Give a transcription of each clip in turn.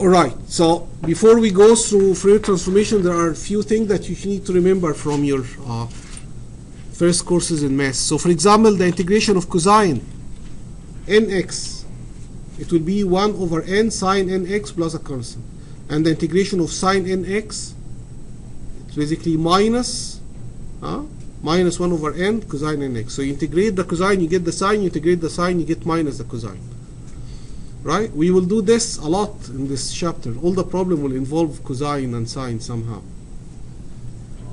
Alright, so before we go through Fourier transformation, there are a few things that you need to remember from your first courses in math. So for example, the integration of cosine nx, it will be 1 over n sine nx plus a constant. And the integration of sine nx, it's basically minus 1 over n cosine nx. So you integrate the cosine, you get the sine, you integrate the sine, you get minus the cosine. Right? We will do this a lot in this chapter. All the problem will involve cosine and sine somehow.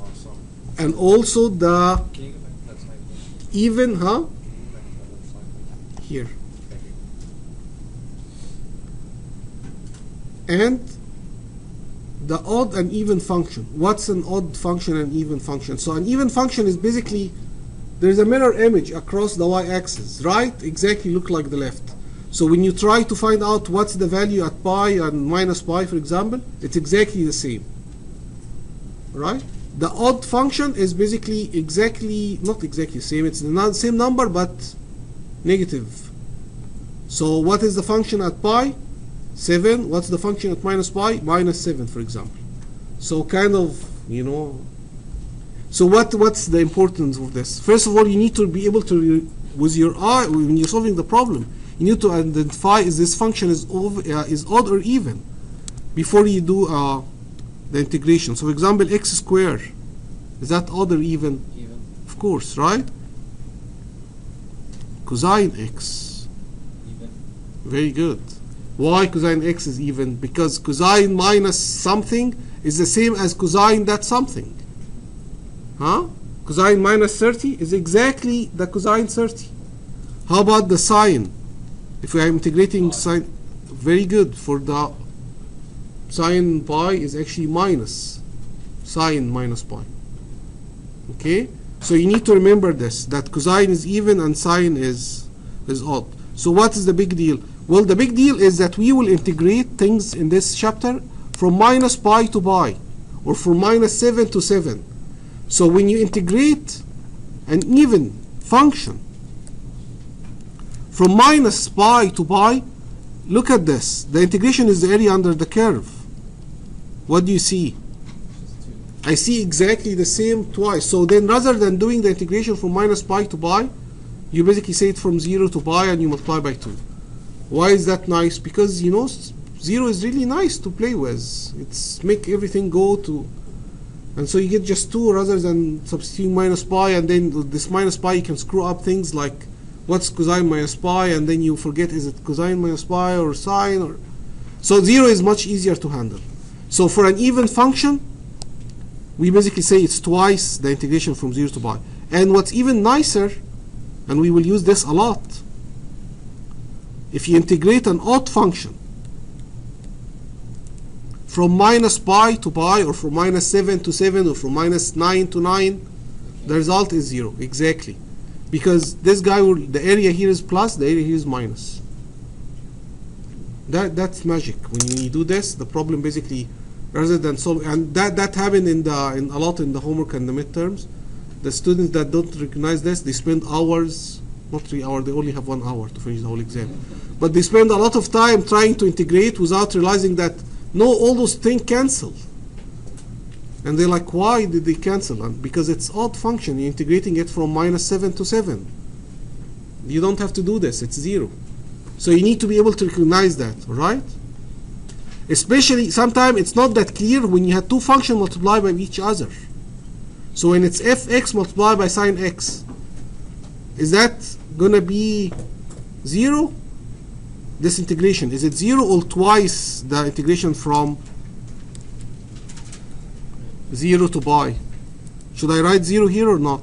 Awesome. And also the Can you go back to that slide, please? even, Can you go back to that other slide, please? here. Thank you. And the odd and even function. What's an odd function and even function? So an even function is basically, there's a mirror image across the y-axis, right? Exactly look like the left. So when you try to find out what's the value at pi and minus pi, for example, it's exactly the same, right? The odd function is basically not exactly the same. It's the same number but negative. So what is the function at pi? 7. What's the function at minus pi? Minus 7, for example. So kind of, you know. So what's the importance of this? First of all, you need to be able to, with your eye, when you're solving the problem, you need to identify is this function is odd or even before you do the integration. So for example, x squared, is that odd or even? Even. Of course, right? Cosine x. Even. Very good. Why cosine x is even? Because cosine minus something is the same as cosine that something. Huh? Cosine minus 30 is exactly the cosine 30. How about the sine? If we are integrating sine, very good. For the sine pi is actually minus sine minus pi. Okay? So you need to remember this, that cosine is even and sine is odd. So what is the big deal? Well, the big deal is that we will integrate things in this chapter from minus pi to pi, or from minus 7 to 7. So when you integrate an even function from minus pi to pi, look at this. The integration is the area under the curve. What do you see? I see exactly the same twice. So then rather than doing the integration from minus pi to pi, you basically say it from 0 to pi and you multiply by 2. Why is that nice? Because, you know, 0 is really nice to play with. It's make everything go to, and so you get just 2 rather than substituting minus pi, and then with this minus pi you can screw up things like what's cosine minus pi, and then you forget is it cosine minus pi or sine, or so 0 is much easier to handle. So for an even function, we basically say it's twice the integration from 0 to pi. And what's even nicer, and we will use this a lot, if you integrate an odd function from minus pi to pi, or from minus 7 to 7, or from minus 9 to 9, the result is 0, exactly. Because this guy will, the area here is plus, the area here is minus. That's magic. When you do this, the problem basically, rather than solve, and that happened a lot in the homework and the midterms. The students that don't recognize this, they spend hours, not 3 hours, they only have 1 hour to finish the whole exam. But they spend a lot of time trying to integrate without realizing that no, all those things cancel. And they're like, why did they cancel? And because it's odd function, you're integrating it from minus 7 to 7. You don't have to do this, it's 0. So you need to be able to recognize that, right? Especially, sometimes it's not that clear when you have two functions multiplied by each other. So when it's fx multiplied by sine x, is that going to be 0? This integration, is it 0 or twice the integration from 0 to pi? Should I write 0 here or not?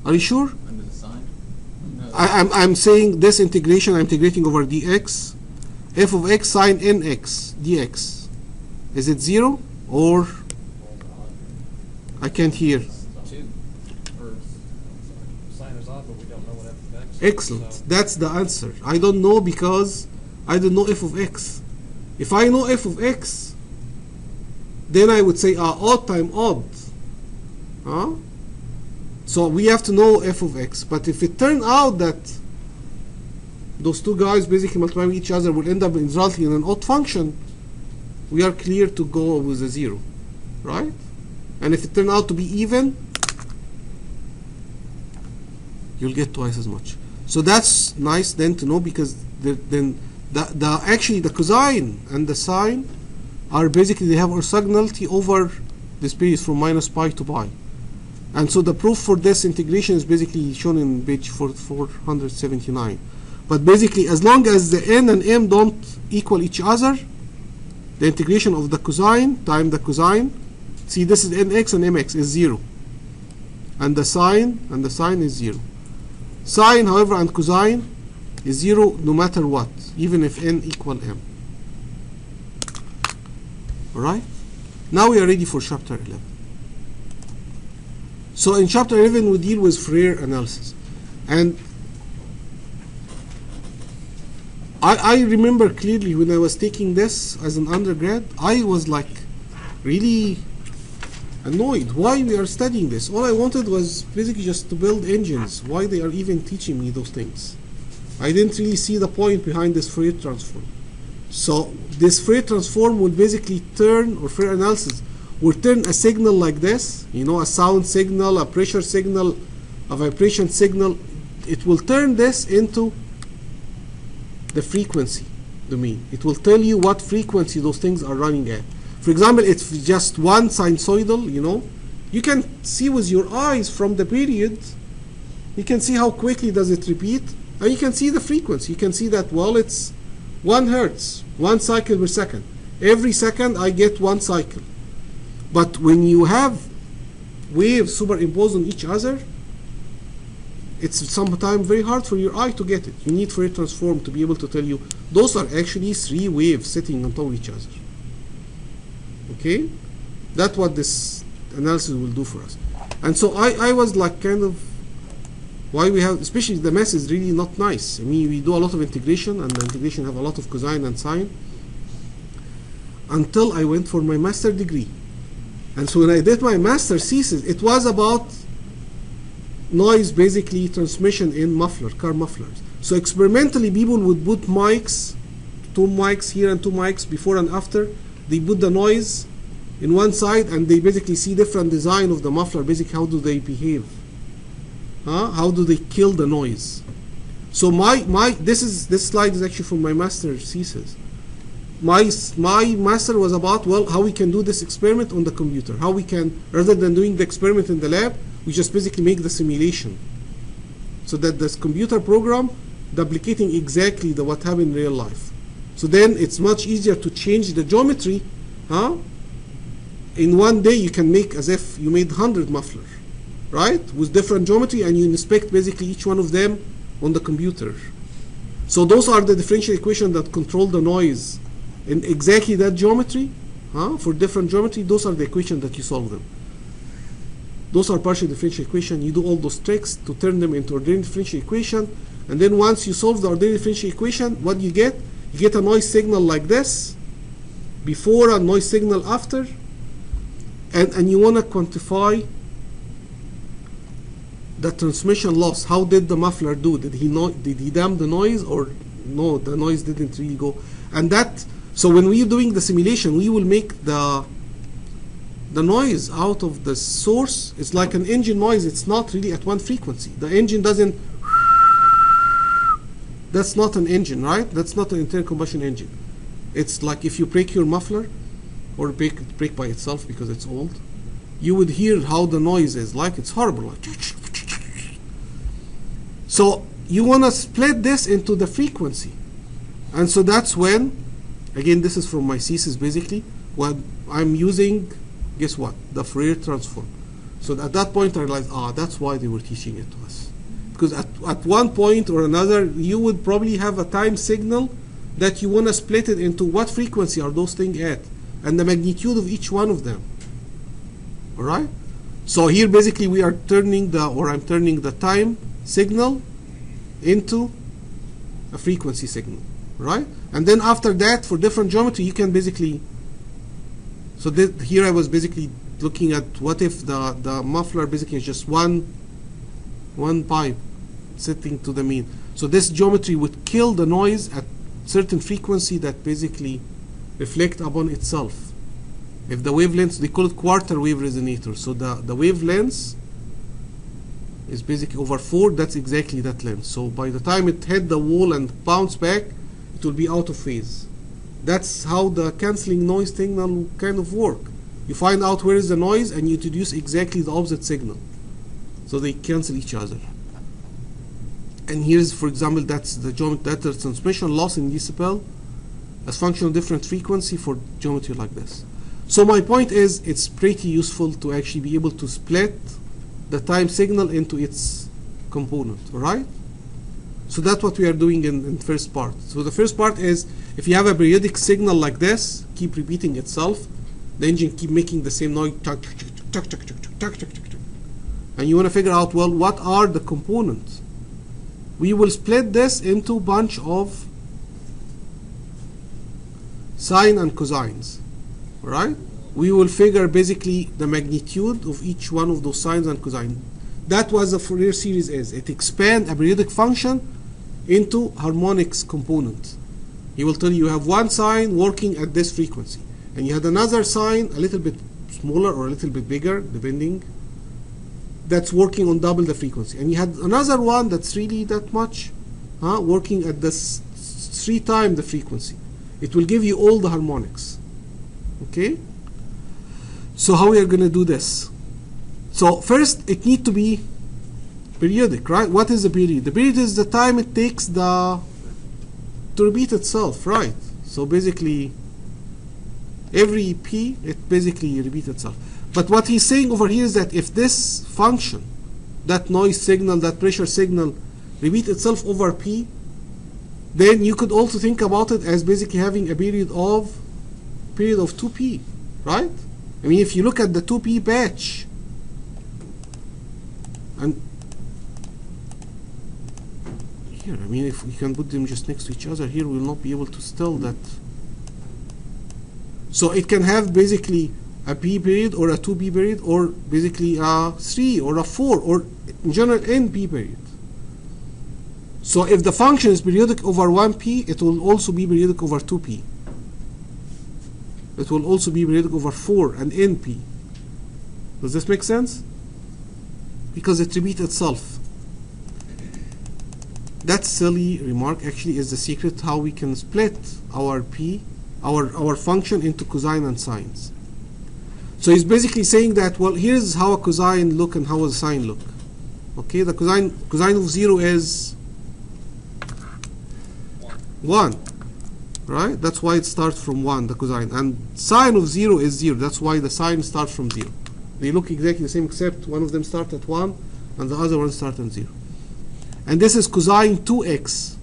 Are you sure? Under the sign? No. I'm saying this integration, I'm integrating over dx, f of x sine nx dx. Is it 0 or I can't hear? 2. Or, sign is odd, but we don't know what f of x is. Excellent. So That's the answer. I don't know because I don't know f of x. If I know f of x, then I would say odd time odd. Huh? So we have to know f of x. But if it turned out that those two guys basically multiplying each other will end up resulting in an odd function, we are clear to go with a 0, right? And if it turns out to be even, you'll get twice as much. So that's nice then to know, because then actually the cosine and the sine are basically, they have orthogonality over this period from minus pi to pi. And so the proof for this integration is basically shown in page 479. But basically, as long as the n and m don't equal each other, the integration of the cosine times the cosine, see this is nx and mx is 0. And the sine is 0. Sine, however, and cosine is 0 no matter what, even if n equal m. Alright? Now we are ready for chapter 11. So in chapter 11 we deal with Fourier analysis. And I remember clearly when I was taking this as an undergrad, I was like really annoyed why we are studying this. All I wanted was basically just to build engines. Why they are even teaching me those things? I didn't really see the point behind this Fourier transform. So this Fourier transform will basically turn, or Fourier analysis will turn a signal like this, you know, a sound signal, a pressure signal, a vibration signal. It will turn this into the frequency domain. It will tell you what frequency those things are running at. For example, it's just one sinusoidal, you know, you can see with your eyes from the period, you can see how quickly does it repeat, and you can see the frequency. You can see that, well, it's 1 hertz, 1 cycle per second. Every second I get 1 cycle. But when you have waves superimposed on each other, it's sometimes very hard for your eye to get it. You need Fourier transform to be able to tell you those are actually 3 waves sitting on top of each other. Okay? That's what this analysis will do for us. And so I was like kind of, why we have, especially the math is really not nice. I mean, we do a lot of integration, and the integration have a lot of cosine and sine, until I went for my master degree. And so when I did my master thesis, it was about noise, basically transmission in muffler, car mufflers. So experimentally people would put mics, 2 mics here and 2 mics before and after. They put the noise in one side and they basically see different design of the muffler, basically how do they behave. How do they kill the noise? So this slide is actually from my master thesis. My master was about, well, how we can do this experiment on the computer. How we can, rather than doing the experiment in the lab, we just basically make the simulation. So that this computer program duplicating exactly what happened in real life. So then it's much easier to change the geometry. In one day you can make as if you made 100 mufflers, right? With different geometry, and you inspect basically each one of them on the computer. So those are the differential equations that control the noise in exactly that geometry. For different geometry, those are the equations that you solve them. Those are partial differential equation. You do all those tricks to turn them into ordinary differential equation, and then once you solve the ordinary differential equation, what you get? You get a noise signal like this, before a noise signal after, and you want to quantify the transmission loss. How did the muffler do? Did he damp the noise, or no? The noise didn't really go. And that, so when we're doing the simulation, we will make the noise out of the source. It's like an engine noise. It's not really at one frequency. The engine doesn't, that's not an engine, right? That's not an internal combustion engine. It's like if you break your muffler, or break by itself because it's old, you would hear how the noise is like. It's horrible, like. So you want to split this into the frequency, and so that's when, again, this is from my thesis basically, when I'm using, guess what, the Fourier transform. So at that point I realized, that's why they were teaching it to us, because at one point or another you would probably have a time signal that you want to split it into what frequency are those things at, and the magnitude of each one of them. All right. So here basically we are turning I'm turning the time signal into a frequency signal, right? And then after that, for different geometry, you can basically, so here I was basically looking at what if the muffler basically is just one pipe sitting to the mean. So this geometry would kill the noise at certain frequency that basically reflect upon itself. If the wavelengths, they call it quarter wave resonator. So the wavelengths is basically over 4, that's exactly that length. So by the time it hit the wall and bounce back, it will be out of phase. That's how the cancelling noise signal kind of work. You find out where is the noise and you introduce exactly the opposite signal. So they cancel each other. And here's, for example, that's the geometry, that's the transmission loss in decibel as function of different frequency for geometry like this. So my point is, it's pretty useful to actually be able to split the time signal into its component, right? So that's what we are doing in the first part. So the first part is, if you have a periodic signal like this, keep repeating itself, the engine keep making the same noise, and you want to figure out, well, what are the components? We will split this into a bunch of sine and cosines, right? We will figure basically the magnitude of each one of those sines and cosines. That was the Fourier series is. It expands a periodic function into harmonics component. He will tell you have one sine working at this frequency, and you had another sine a little bit smaller or a little bit bigger, depending, that's working on double the frequency. And you had another one that's really that much, working at this 3 times the frequency. It will give you all the harmonics. Okay? So how we are going to do this? So first, it needs to be periodic, right? What is the period? The period is the time it takes to repeat itself, right? So basically, every p, it basically repeats itself. But what he's saying over here is that if this function, that noise signal, that pressure signal, repeat itself over p, then you could also think about it as basically having a period of 2p, right? I mean, if you look at the 2p patch, and here, I mean, if we can put them just next to each other, here we will not be able to tell that. So it can have basically a p period or a 2p period, or basically a 3 or a 4, or in general np period. So if the function is periodic over 1p, it will also be periodic over 2p. It will also be periodic over 4 and np. Does this make sense? Because it repeats itself. That silly remark actually is the secret how we can split our our function into cosine and sines. So he's basically saying that, well, here's how a cosine look and how a sine look. Okay, the cosine of 0 is 1, right? That's why it starts from 1, the cosine. And sine of 0 is 0. That's why the sine starts from 0. They look exactly the same, except one of them starts at 1 and the other one starts at 0. And this is cosine 2x.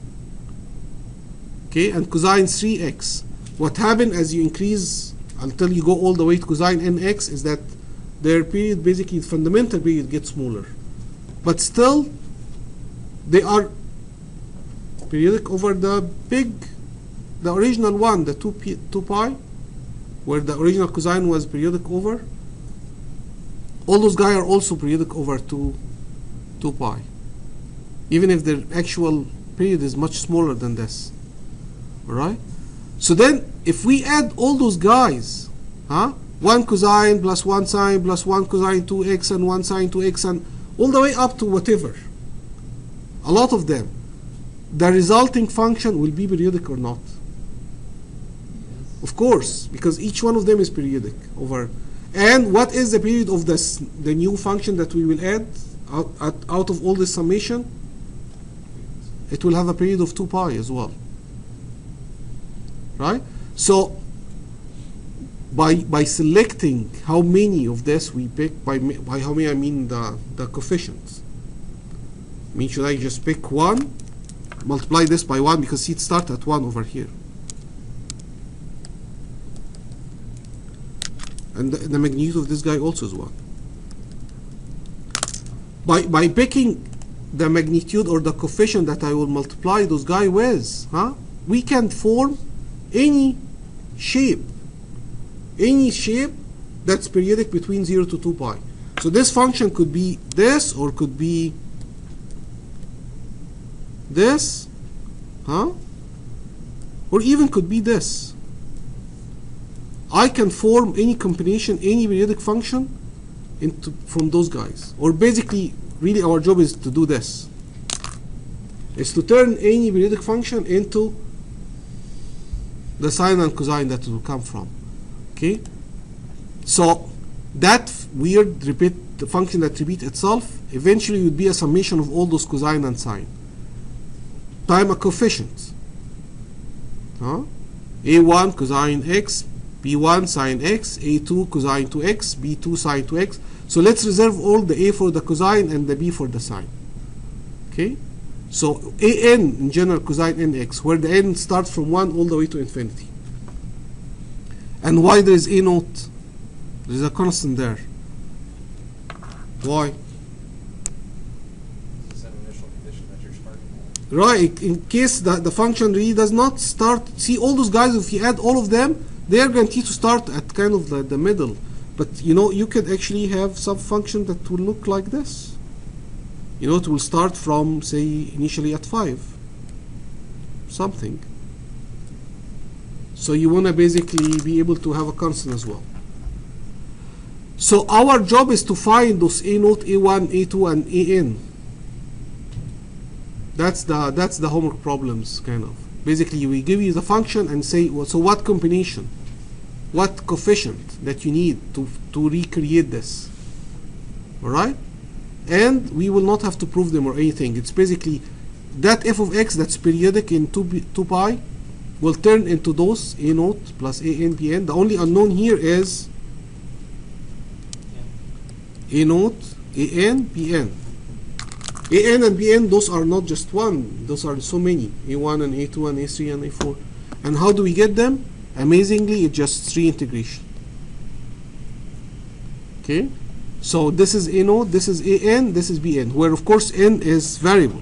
Okay, and cosine 3x. What happens as you increase until you go all the way to cosine nx is that their period, basically the fundamental period, gets smaller. But still, they are periodic over the original one, the 2 pi, where the original cosine was periodic over. All those guys are also periodic over 2 pi, even if their actual period is much smaller than this. Alright? So then, if we add all those guys, 1 cosine plus 1 sine plus 1 cosine 2x and 1 sine 2x and all the way up to whatever, a lot of them, the resulting function will be periodic or not? Of course, because each one of them is periodic over. And what is the period of the new function that we will add out of all this summation? It will have a period of 2 pi as well. Right? So by selecting how many of this we pick, by how many I mean the coefficients. I mean, should I just pick 1, multiply this by 1, because it starts at 1 over here. And the magnitude of this guy also is 1. By picking the magnitude or the coefficient that I will multiply those guys with, we can form any shape that's periodic between 0 to 2 pi. So this function could be this, or could be this, huh? Or even could be this. I can form any combination, any periodic function from those guys. Or basically, really our job is to do this. Is to turn any periodic function into the sine and cosine that it will come from. Okay? So that weird the function that repeats itself eventually would be a summation of all those cosine and sine time a coefficient. Huh? A1 cosine x, B1 sine x, A2 cosine 2x, B2 sine 2x. So let's reserve all the A for the cosine and the B for the sine. Okay? So an in general cosine nx, where the n starts from 1 all the way to infinity. And why there is a naught? There is a constant there. Why? It's an initial condition that you're starting with. Right, in case the function really does not start, see all those guys, if you add all of them, they are guaranteed to start at kind of the middle. But you know, you could actually have some function that will look like this. You know, it will start from, say, initially at 5. Something. So you want to basically be able to have a constant as well. So our job is to find those A naught, A1, A2, and AN. That's the homework problems, kind of. Basically, we give you the function and say, well, so what combination, what coefficient that you need to recreate this. All right? And we will not have to prove them or anything. It's basically that f of x that's periodic in 2 pi will turn into those A naught plus AN BN. The only unknown here is A naught, AN, BN. AN and BN, those are not just one. Those are so many. A1 and A2 and A3 and A4. And how do we get them? Amazingly, it's just 3 integration. Okay? So this is A naught, this is AN, this is BN, where of course n is variable.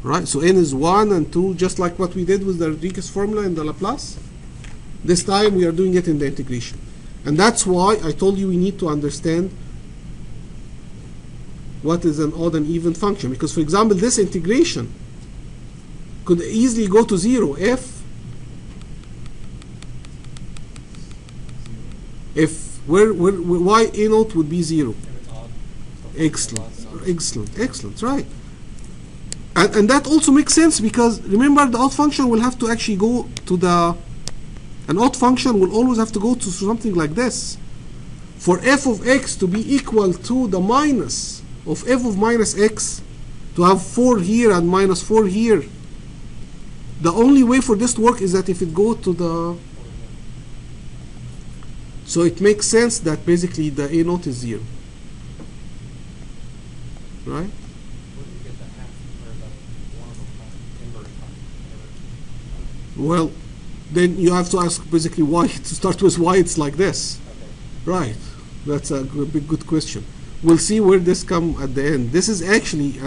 Right? So n is 1 and 2, just like what we did with the Rodriguez formula in the Laplace. This time we are doing it in the integration. And that's why I told you we need to understand what is an odd and even function. Because for example, this integration could easily go to 0 if why A naught would be 0. Excellent, right. And that also makes sense, because remember, the odd function will have to actually go to an odd function will always have to go to something like this. For f of x to be equal to the minus of f of minus x, to have 4 here and minus 4 here, the only way for this to work is that if it go to the... So it makes sense that basically the A naught is 0. Right? Where do you get the half or the 1 over pi, inverse pi, whatever? Well, then you have to ask basically why, to start with, why it's like this. Okay. Right. That's a good question. We'll see where this come at the end. This is actually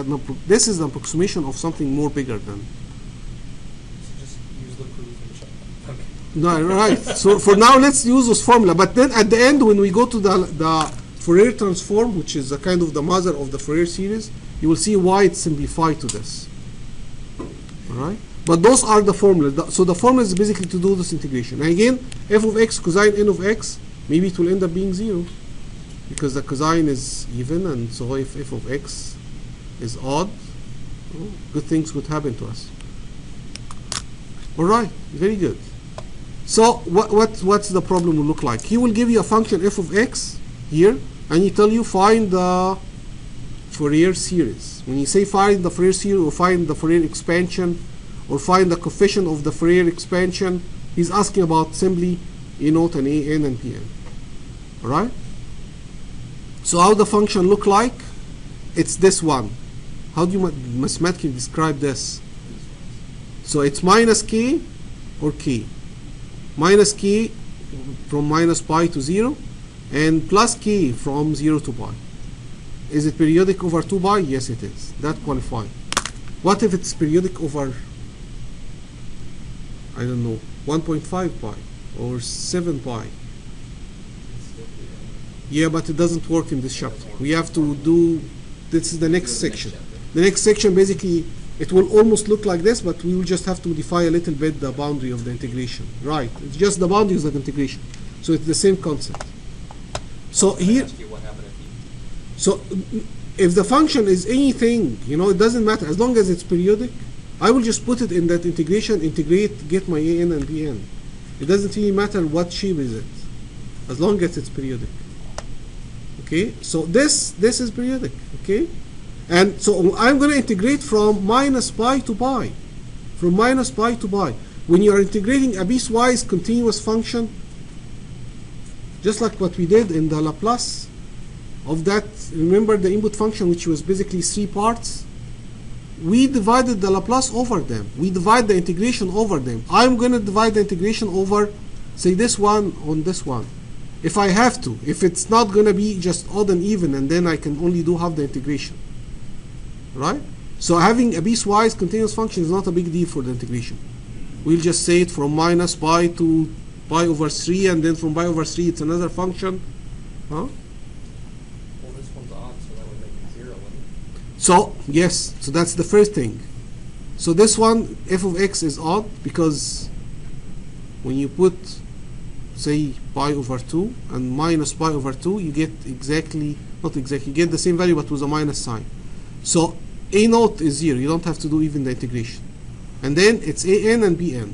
this is an approximation of something more bigger than. So just use the proof and shut up. Okay. No, right. So for now, let's use this formula. But then at the end, when we go to the Fourier transform, which is a kind of the mother of the Fourier series, you will see why it's simplified to this. All right. But those are the formulas. So the formula is basically to do this integration. And again, f of x cosine n of x, maybe it will end up being 0. Because the cosine is even, and so if f of x is odd, good things could happen to us. All right, very good. So what's the problem will look like? He will give you a function f of x here, and he tell you find the Fourier series. When you say find the Fourier series, or find the Fourier expansion, or find the coefficient of the Fourier expansion, he's asking about simply A naught and AN and PN. All right. So how the function look like? It's this one. How do you mathematically describe this? So it's minus k or k. Minus k from minus pi to 0, and plus k from 0 to pi. Is it periodic over 2 pi? Yes, it is. That qualifies. What if it's periodic over, I don't know, 1.5 pi or 7 pi? Yeah, but it doesn't work in this chapter. We have to do, this is the next section. The next section basically it will almost look like this, but we will just have to modify a little bit the boundary of the integration. Right, it's just the boundaries of the integration. So it's the same concept. So here, Ask you what happened if you so if the function is anything, you know, it doesn't matter, as long as it's periodic, I will just put it in that integration, integrate, get my an and bn. It doesn't really matter what shape is it, as long as it's periodic. Okay, so this is periodic. Okay, and so I'm going to integrate from minus pi to pi, from minus pi to pi. When you are integrating a piecewise continuous function, just like what we did in the Laplace of that, remember the input function, which was basically 3 parts? We divided the Laplace over them. We divide the integration over them. I'm going to divide the integration over, say, this one on this one. If I have to, if it's not going to be just odd and even, and then I can only do half the integration. Right? So having a piecewise continuous function is not a big deal for the integration. We'll just say it from minus pi to pi over 3, and then from pi over 3 it's another function. Huh? well, this one's odd, so that would make it 0, wouldn't it? So, yes, so that's the first thing. So this one, f of x is odd, because when you put, say, pi over 2 and minus pi over 2, you get exactly, not exactly, you get the same value but with a minus sign. So a naught is 0, you don't have to do even the integration. And then it's an and bn.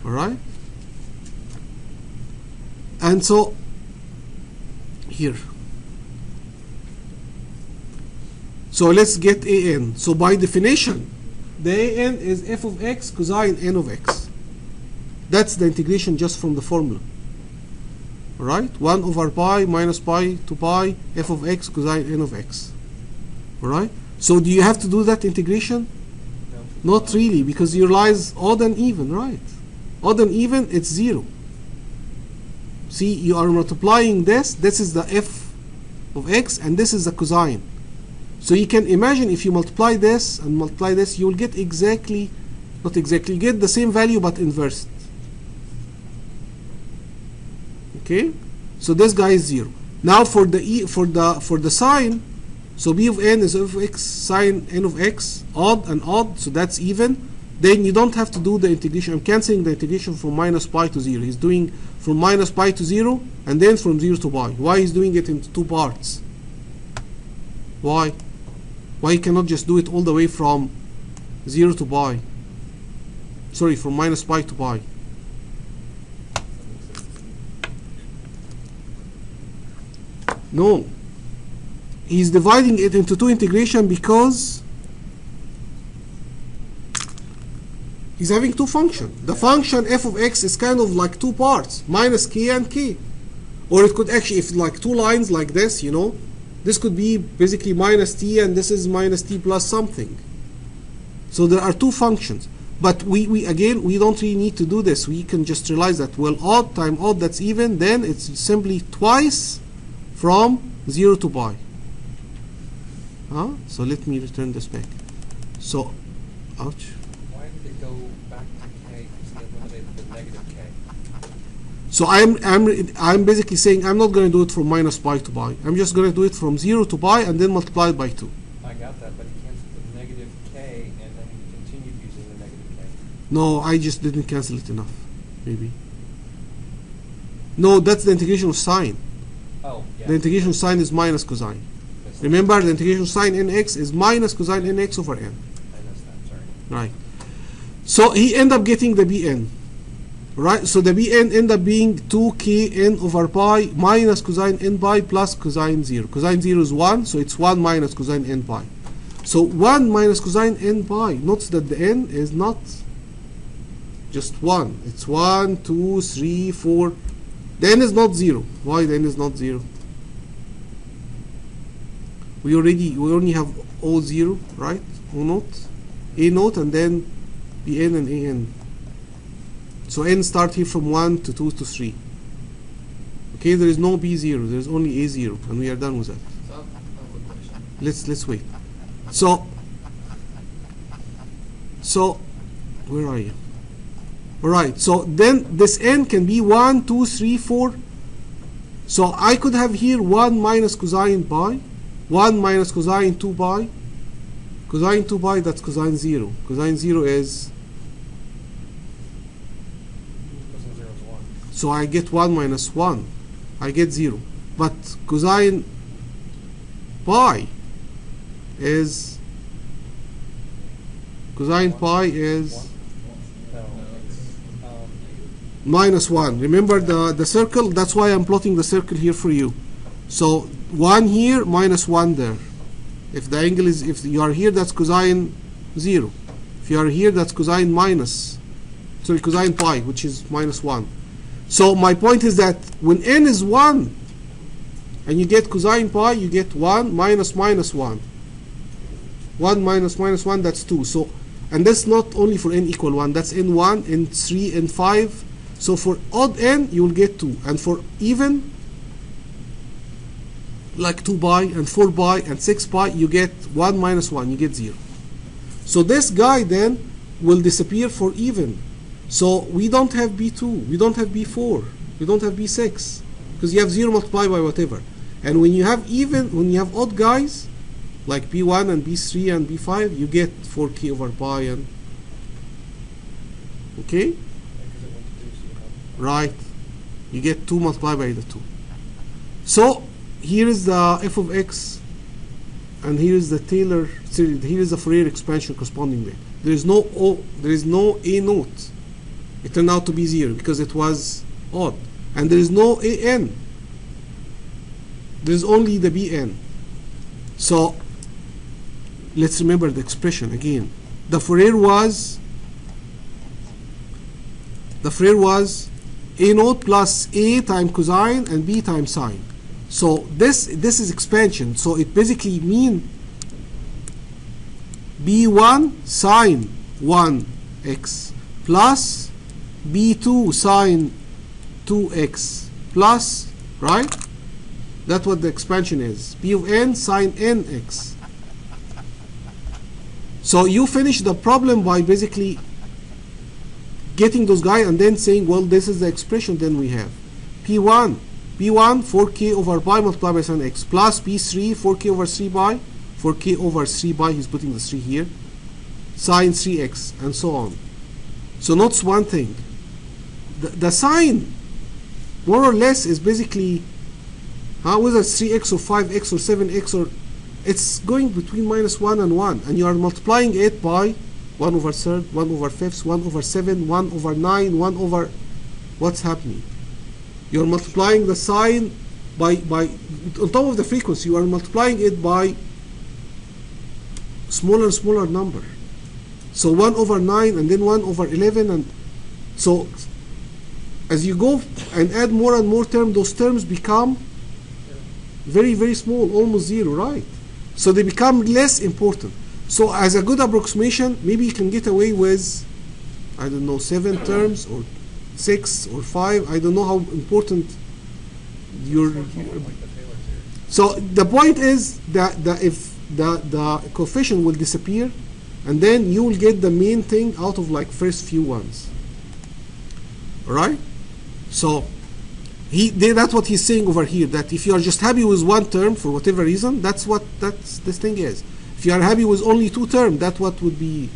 Alright? And so, here. So let's get an. So by definition, the an is f of x cosine n of x. That's the integration just from the formula. Alright? 1 over pi minus pi to pi f of x cosine n of x. Alright? So do you have to do that integration? No. Not really, because you realize odd and even, right? Odd and even, it's 0. See, you are multiplying this. This is the f of x, and this is the cosine. So you can imagine if you multiply this and multiply this, you will get exactly, not exactly, you get the same value but inversed. Okay? So this guy is 0. Now for the sine, so b of n is f of x sine n of x, odd and odd, so that's even. Then you don't have to do the integration. I'm cancelling the integration from minus pi to 0. He's doing from minus pi to 0 and then from 0 to pi. Why he's doing it in 2 parts? Why? Why he cannot just do it all the way from 0 to pi? Sorry, from minus pi to pi. No. He's dividing it into 2 integration because he's having 2 functions. The function f of x is kind of like 2 parts, minus k and k. Or it could actually, if like 2 lines like this, you know, this could be basically minus t and this is minus t plus something. So there are 2 functions. But we again, we don't really need to do this. We can just realize that, well, odd time odd, that's even. Then it's simply twice from 0 to pi. Huh? So let me return this back. So, ouch. Why did it go back to k because they eliminated the negative k? So I'm basically saying I'm not going to do it from minus pi to pi. I'm just going to do it from 0 to pi and then multiply it by 2. I got that, but he canceled the negative k and then he continued using the negative k. No, I just didn't cancel it enough. Maybe. No, that's the integration of sine. Oh, yeah. The integration of sine is minus cosine. Missed Remember, the integration of sine nx is minus cosine nx over n. that. I missed that, sorry. Right. So he ended up getting the bn. Right? So the bn ended up being 2kn over pi minus cosine n pi plus cosine 0. Cosine 0 is 1, so it's 1 minus cosine n pi. So 1 minus cosine n pi. Notice that the n is not just 1. It's 1, 2, 3, 4. The n is not 0. Why the n is not 0? We only have O 0, right? O naught, A naught, and then Bn and An. So n start here from 1 to 2 to 3. Okay, there is no B0, there is only A0, and we are done with that. So, I have a question. Let's wait. So where are you? Alright, so then this n can be 1, 2, 3, 4. So I could have here 1 minus cosine pi, 1 minus cosine 2 pi, Cosine 2 pi, that's cosine 0. Cosine 0 is, Cosine 0 is 1. so I get 1 minus 1. I get 0. But cosine pi is, cosine pi is 1? No. minus 1. Remember the circle? That's why I'm plotting the circle here for you. So 1 here, minus 1 there. If the angle is, if you are here, that's cosine 0. If you are here, that's cosine cosine pi, which is minus 1. So my point is that when n is 1, and you get cosine pi, you get 1 minus minus 1. 1 minus minus 1, that's 2. So, and that's not only for n equal 1, that's n1, n3, n5. So for odd n, you will get 2. And for even, like 2 pi and 4 pi and 6 pi, you get 1 minus 1, you get 0. So this guy then will disappear for even. So we don't have B2, we don't have B4, we don't have B6, because you have 0 multiplied by whatever. And when you have even, when you have odd guys, like B1 and B3 and B5, you get 4k over pi and, okay? Because it went to 2, so you have. Right. You get 2 multiplied by the 2. So here is the f of x, and here is the Taylor series. Here is the Fourier expansion corresponding there. There is no O, there is no a naught. It turned out to be 0 because it was odd, and there is no an. There is only the bn. So let's remember the expression again. The Fourier was a naught plus a times cosine and b times sine. So this is expansion. So it basically mean b1 sine 1x plus b2 sine 2x plus, right? That's what the expansion is. B of n sine nx. So you finish the problem by basically getting those guys and then saying, well, this is the expression then we have. P1, B1 4k over pi multiplied by sin x plus B3 4k over 3 pi, 4k over 3 pi, he's putting the 3 here, sine 3x, and so on. So notice one thing. The sine, more or less, is basically, whether it's 3x or 5x or 7x, or it's going between minus 1 and 1, and you are multiplying it by 1 over third, 1 over fifths, 1 over 7, 1 over 9, 1 over, what's happening? You are multiplying the sine by on top of the frequency, you are multiplying it by smaller and smaller number. So 1 over 9 and then 1 over 11, and so as you go and add more and more terms, those terms become very, very small, almost 0, right? So they become less important. So as a good approximation, maybe you can get away with, I don't know, 7 terms or 6 or 5. I don't know how important your. So the point is that if the coefficient will disappear, and then you will get the main thing out of like first few ones. All right? So that's what he's saying over here, that if you are just happy with one term for whatever reason, that's what this thing is. If you are happy with only 2 terms, that's what would be,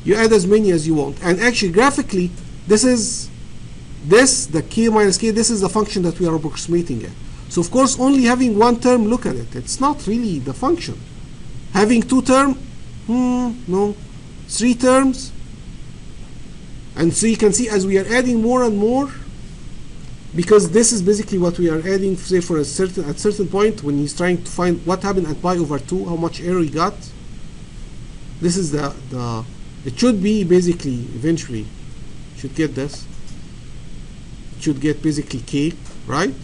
you add as many as you want. And actually graphically, the k minus k, this is the function that we are approximating at. So of course only having 1 term, look at it, it's not really the function. Having 2 terms, no, 3 terms, and so you can see as we are adding more and more, because this is basically what we are adding, say for at certain point when he's trying to find what happened at pi over 2, how much error he got. This is it should be basically eventually should get this. It should get basically k, right?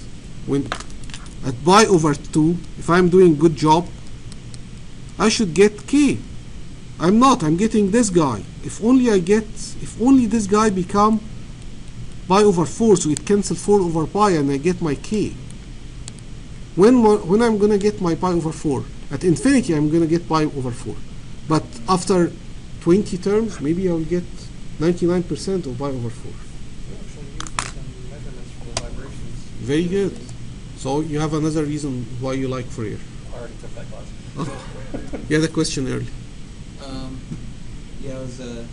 When at pi over 2, if I'm doing good job, I should get k. I'm not. I'm getting this guy. If only this guy become pi over 4, so it cancels 4 over pi, and I get my k. When I'm gonna get my pi over 4? At infinity, I'm gonna get pi over 4. But after 20 terms, maybe I'll get 99% of pi over 4. Very good. So you have another reason why you like Fourier. I already took that class. You had a question early. Yeah, it was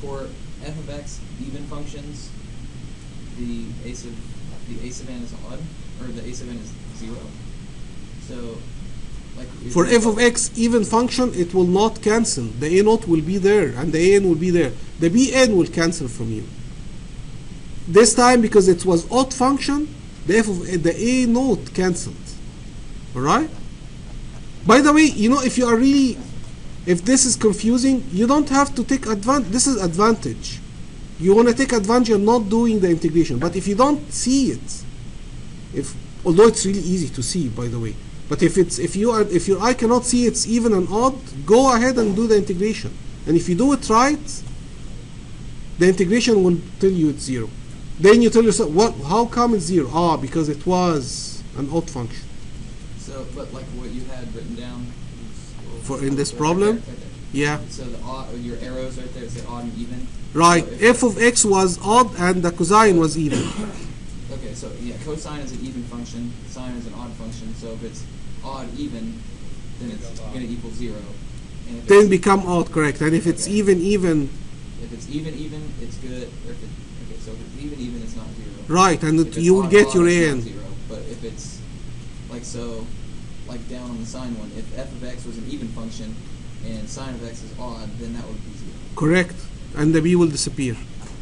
for f of x even functions, the a sub n is odd, or the a sub n is 0. So, like For f of x even function, it will not cancel. The a naught will be there, and the an will be there. The bn will cancel from you. This time, because it was odd function, the a naught cancelled. All right. By the way, you know, if this is confusing, you don't have to take advantage. This is advantage. You want to take advantage of not doing the integration. But if you don't see it, although it's really easy to see, by the way, but if your eye cannot see it's even and odd, go ahead and do the integration. And if you do it right, the integration will tell you it's 0. Then you tell yourself, how come it's 0? Ah, because it was an odd function. So, but like what you had written down In this problem? Right there. Yeah. So the odd, your arrows right there say odd and even. Right. So F of x was odd and the cosine was even. Okay, so yeah, cosine is an even function, sine is an odd function. So if it's odd even, then it's going to equal 0. And if Then it's, become odd, correct. And if it's even, if it's even, it's good. Or if so if it's even, it's not 0. right, and If it's you will odd, get your it's an. not 0. But if it's like down on the sine one, if f of x was an even function and sine of x is odd, then that would be 0. Correct. And the b will disappear.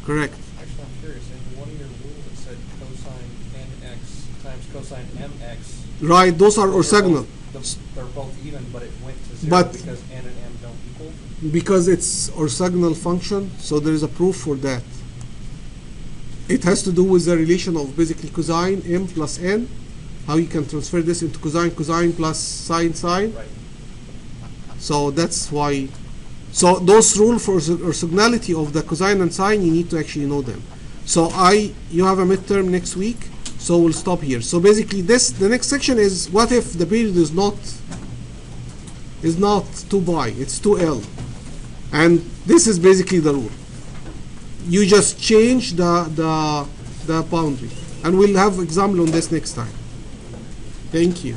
Correct. Actually, I'm curious. In one of your rules, it said cosine nx times cosine mx. Right, those are orthogonal. They're both even, but it went to 0 But- because n and m don't equal. Because it's orthogonal function, so there is a proof for that. It has to do with the relation of basically cosine m plus n, how you can transfer this into cosine plus sine. Right. So that's why. So those rules for orthogonality of the cosine and sine, you need to actually know them. So you have a midterm next week, so we'll stop here. So basically the next section is what if the period is not 2 pi, it's 2L. And this is basically the rule. You just change the boundary. And we'll have example on this next time. Thank you.